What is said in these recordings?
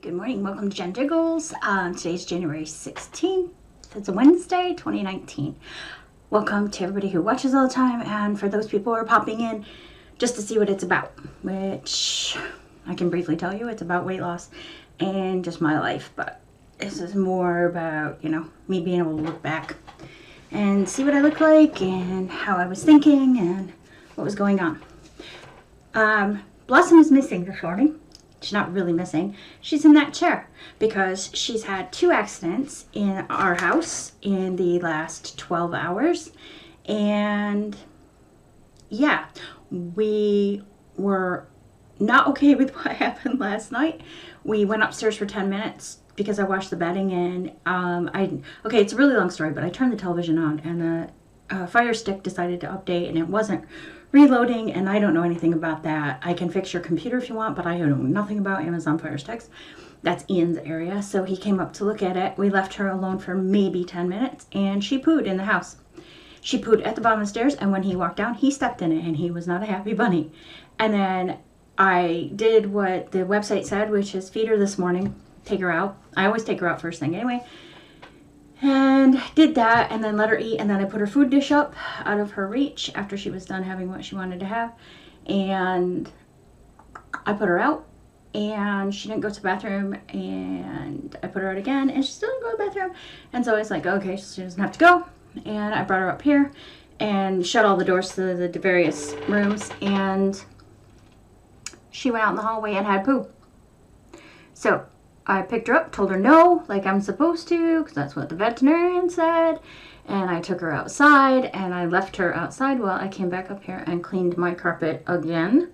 Good morning. Welcome to Jenn Jiggles. Today's January 16th. It's a Wednesday, 2019. Welcome to everybody who watches all the time, and for those people who are popping in just to see what it's about, which I can briefly tell you, it's about weight loss and just my life. But this is more about, me being able to look back and see what I look like and how I was thinking and what was going on. Blossom is missing this morning. She's not really missing. She's in that chair because she's had 2 accidents in our house in the last 12 hours. And yeah, we were not okay with what happened last night. We went upstairs for 10 minutes because I washed the bedding, and okay, it's a really long story, but I turned the television on and the Fire Stick decided to update, and it wasn't reloading, and I don't know anything about that. I can fix your computer if you want, but I know nothing about Amazon Fire Sticks. That's Ian's area. So he came up to look at it. We left her alone for maybe 10 minutes, and she pooed in the house. She pooed at the bottom of the stairs, and when he walked down, he stepped in it, and he was not a happy bunny. And then I did what the website said, which is feed her this morning, take her out. I always take her out first thing anyway. And did that, and then let her eat, and then I put her food dish up out of her reach after she was done having what she wanted to have, and I put her out, and she didn't go to the bathroom, and I put her out again, and she still didn't go to the bathroom, and so I was like, okay, she doesn't have to go, and I brought her up here, and shut all the doors to the various rooms, and she went out in the hallway and had poo. So I picked her up, told her no, like I'm supposed to, because that's what the veterinarian said. And I took her outside, and I left her outside while I came back up here and cleaned my carpet again.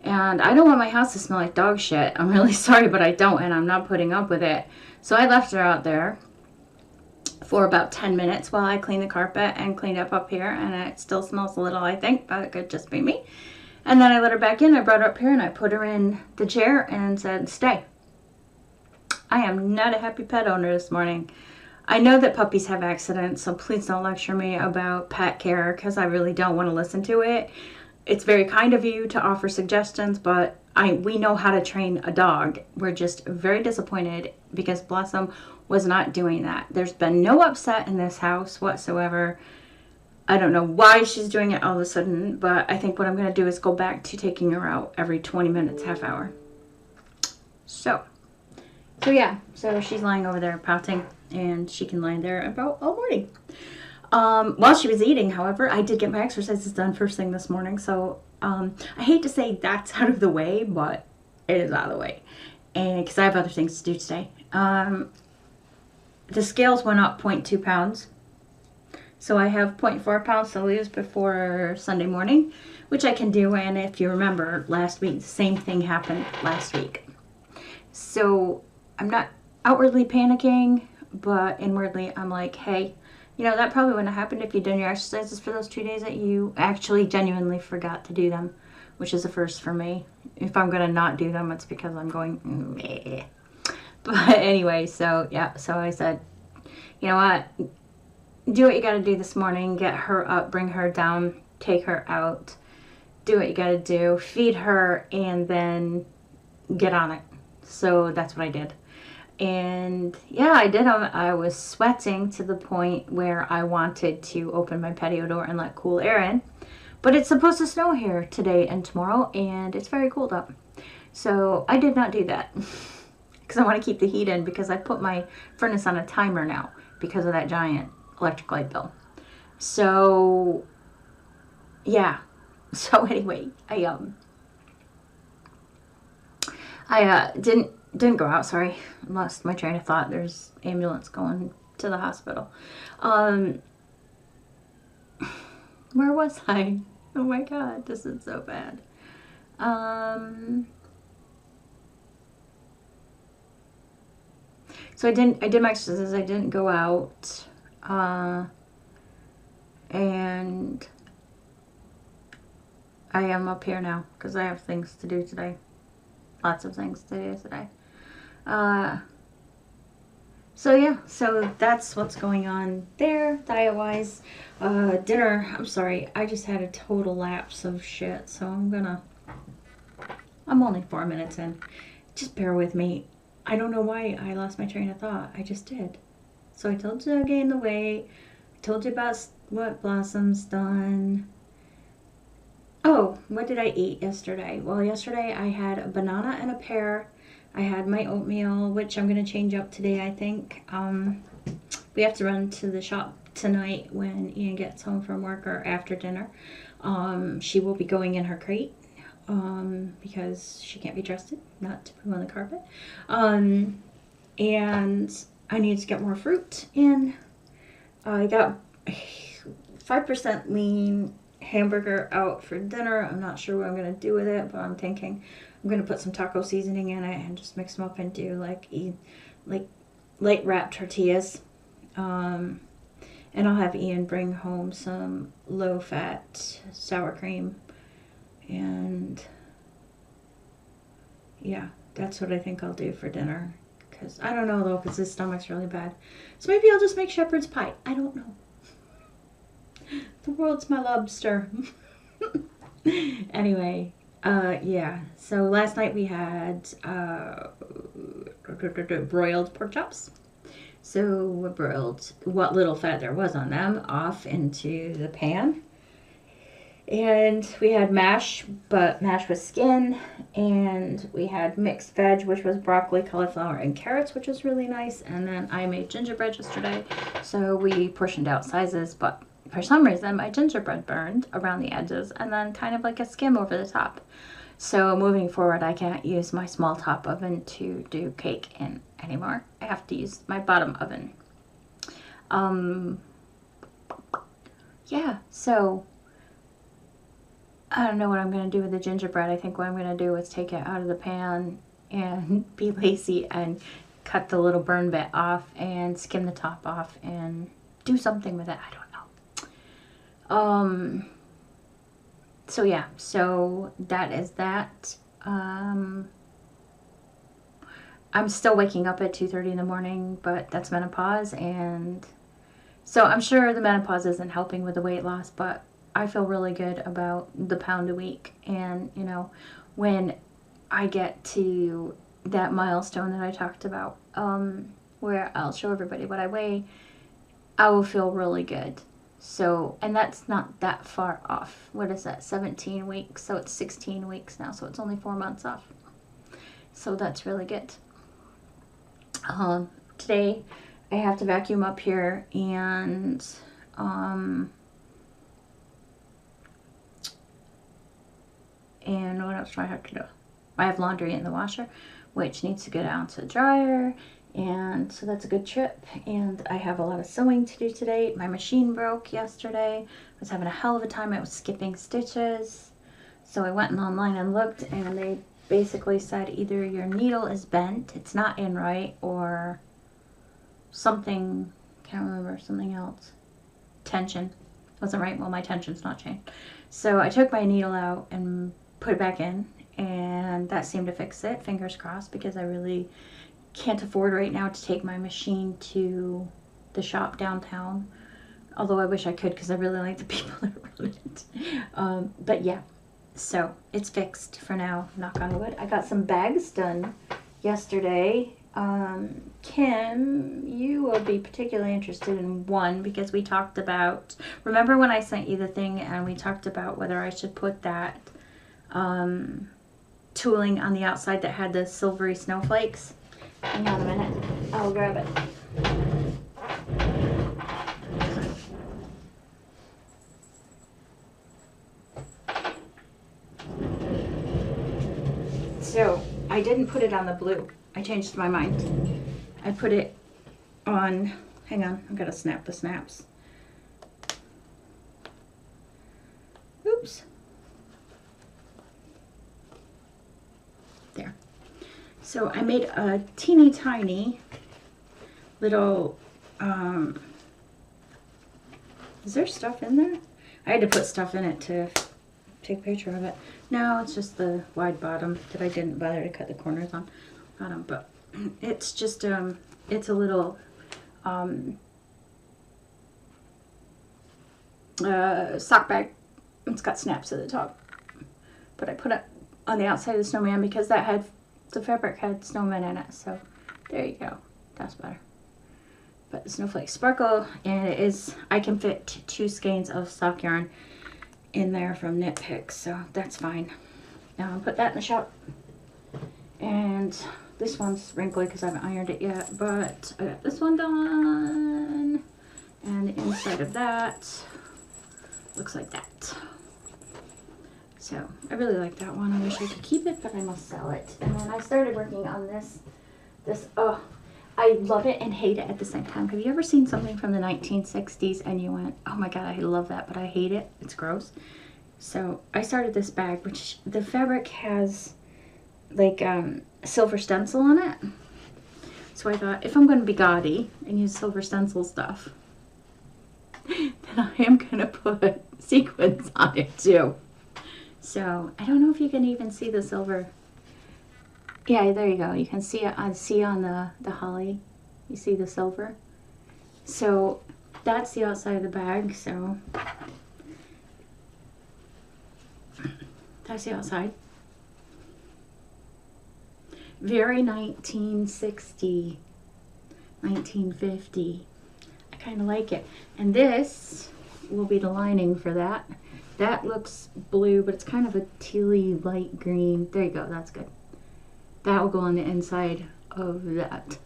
And I don't want my house to smell like dog shit. I'm really sorry, but I don't, and I'm not putting up with it. So I left her out there for about 10 minutes while I cleaned the carpet and cleaned up here. And it still smells a little, I think, but it could just be me. And then I let her back in. I brought her up here, and I put her in the chair and said, stay. I am not a happy pet owner this morning. I know that puppies have accidents, so please don't lecture me about pet care, because I really don't want to listen to it. It's very kind of you to offer suggestions, but we know how to train a dog. We're just very disappointed because Blossom was not doing that. There's been no upset in this house whatsoever. I don't know why she's doing it all of a sudden, but I think what I'm going to do is go back to taking her out every 20 minutes, half hour. So yeah, so she's lying over there pouting, and she can lie there about all morning. While she was eating, however, I did get my exercises done first thing this morning, so I hate to say that's out of the way, but it is out of the way, and because I have other things to do today. The scales went up 0.2 pounds, so I have 0.4 pounds to lose before Sunday morning, which I can do, and if you remember last week, the same thing happened last week. So I'm not outwardly panicking, but inwardly I'm like, hey, that probably wouldn't have happened if you'd done your exercises for those 2 days that you actually genuinely forgot to do them, which is a first for me. If I'm going to not do them, it's because I'm going, meh. But anyway, so yeah, so I said, you know what, do what you got to do this morning, get her up, bring her down, take her out, do what you got to do, feed her, and then get on it. So that's what I did. And yeah, I did. I was sweating to the point where I wanted to open my patio door and let cool air in. But it's supposed to snow here today and tomorrow, and it's very cold up. So I did not do that because I want to keep the heat in, because I put my furnace on a timer now because of that giant electric light bill. So yeah. So anyway, I didn't go out, sorry. I lost my train of thought. There's ambulance going to the hospital. Where was I? Oh my god, this is so bad. So I did my exercises. I didn't go out. And I am up here now because I have things to do today. Lots of things to do today. So yeah, so that's what's going on there, diet-wise. Dinner, I'm sorry, I just had a total lapse of shit, so I'm only 4 minutes in. Just bear with me. I don't know why I lost my train of thought. I just did. So I told you I gained the weight. I told you about what Blossom's done. Oh, what did I eat yesterday? Well, yesterday I had a banana and a pear. I had my oatmeal, which I'm going to change up today, I think. We have to run to the shop tonight when Ian gets home from work or after dinner. She will be going in her crate because she can't be trusted not to poo on the carpet. And I need to get more fruit in. I got 5% lean hamburger out for dinner. I'm not sure what I'm going to do with it, but I'm thinking I'm going to put some taco seasoning in it and just mix them up into like light wrap tortillas. And I'll have Ian bring home some low-fat sour cream. And yeah, that's what I think I'll do for dinner. Because I don't know, though, because his stomach's really bad. So maybe I'll just make shepherd's pie. I don't know. The world's my lobster. Anyway, yeah. So last night we had broiled pork chops. So we broiled what little fat there was on them off into the pan. And we had mash, but mash with skin. And we had mixed veg, which was broccoli, cauliflower, and carrots, which was really nice. And then I made gingerbread yesterday. So we portioned out sizes, but for some reason my gingerbread burned around the edges and then kind of like a skim over the top. So moving forward, I can't use my small top oven to do cake in anymore. I have to use my bottom oven. Yeah, so I don't know what I'm going to do with the gingerbread. I think what I'm going to do is take it out of the pan and be lazy and cut the little burn bit off and skim the top off and do something with it. I don't know. So yeah, so that is that. I'm still waking up at 2:30 in the morning, but that's menopause, and so I'm sure the menopause isn't helping with the weight loss, but I feel really good about the pound a week. And you know, when I get to that milestone that I talked about, where I'll show everybody what I weigh, I will feel really good. So, and that's not that far off. What is that? 17 weeks. So it's 16 weeks now. So it's only 4 months off. So that's really good. Today I have to vacuum up here, and what else do I have to do? I have laundry in the washer, which needs to go down to the dryer. And so that's a good trip. And I have a lot of sewing to do today. My machine broke yesterday. I was having a hell of a time. I was skipping stitches. So I went online and looked, and they basically said either your needle is bent, it's not in right, or something, can't remember, something else. Tension wasn't right. Well, my tension's not changed. So I took my needle out and put it back in, and that seemed to fix it. Fingers crossed, because I really can't afford right now to take my machine to the shop downtown, although I wish I could, because I really like the people that run it. But yeah, so it's fixed for now, knock on wood. I got some bags done yesterday. Kim, you will be particularly interested in one, because we talked about, remember when I sent you the thing and we talked about whether I should put that tooling on the outside that had the silvery snowflakes? Hang on a minute, I'll grab it. So I didn't put it on the blue. I changed my mind. I put it on, hang on, I've got to snap the snaps. Oops. There. So I made a teeny tiny little, is there stuff in there? I had to put stuff in it to take a picture of it. No, it's just the wide bottom that I didn't bother to cut the corners on bottom, but it's just, it's a little, sock bag. It's got snaps at the top, but I put it on the outside of the snowman because that had, the fabric had snowmen in it, so There you go. That's better. But the snowflakes sparkle, and it is, I can fit 2 skeins of sock yarn in there from Knit Picks, so that's fine. Now I'll put that in the shop. And this one's wrinkly because I haven't ironed it yet, but I got this one done. And the inside of that looks like that. So I really like that one. I wish I could keep it, but I must sell it. And then I started working on this, oh, I love it and hate it at the same time. Have you ever seen something from the 1960s and you went, oh my God, I love that, but I hate it. It's gross. So I started this bag, which the fabric has like silver stencil on it. So I thought, if I'm going to be gaudy and use silver stencil stuff, then I am going to put sequins on it too. So I don't know if you can even see the silver. Yeah, there you go. You can see it. I see on the holly. You see the silver. So that's the outside of the bag. So that's the outside. Very 1960, 1950. I kind of like it. And this will be the lining for that. That looks blue, but it's kind of a tealy light green. There you go. That's good. That will go on the inside of that.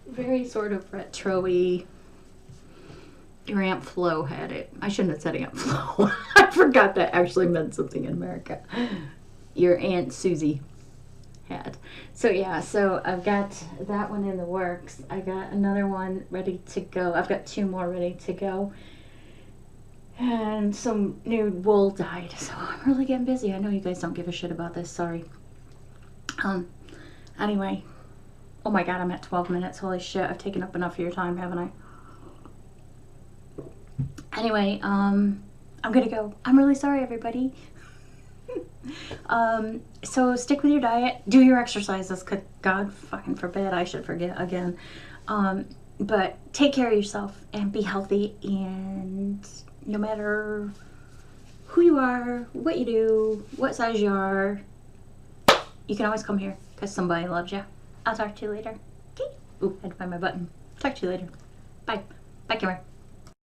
Very sort of retro-y. Your Aunt Flo had it. I shouldn't have said Aunt Flo. I forgot that actually meant something in America. Your Aunt Susie had. So yeah, so I've got that one in the works. I got another one ready to go. I've got 2 more ready to go. And some new wool dyed. So I'm really getting busy. I know you guys don't give a shit about this. Sorry. Anyway, oh my God, I'm at 12 minutes. Holy shit, I've taken up enough of your time, haven't I? Anyway, I'm gonna go. I'm really sorry, everybody. So stick with your diet, do your exercises, cause God fucking forbid I should forget again. But take care of yourself and be healthy, and no matter who you are, what you do, what size you are, you can always come here because somebody loves you. I'll talk to you later. Okay. Ooh, I had to find my button. Talk to you later. Bye. Bye, camera.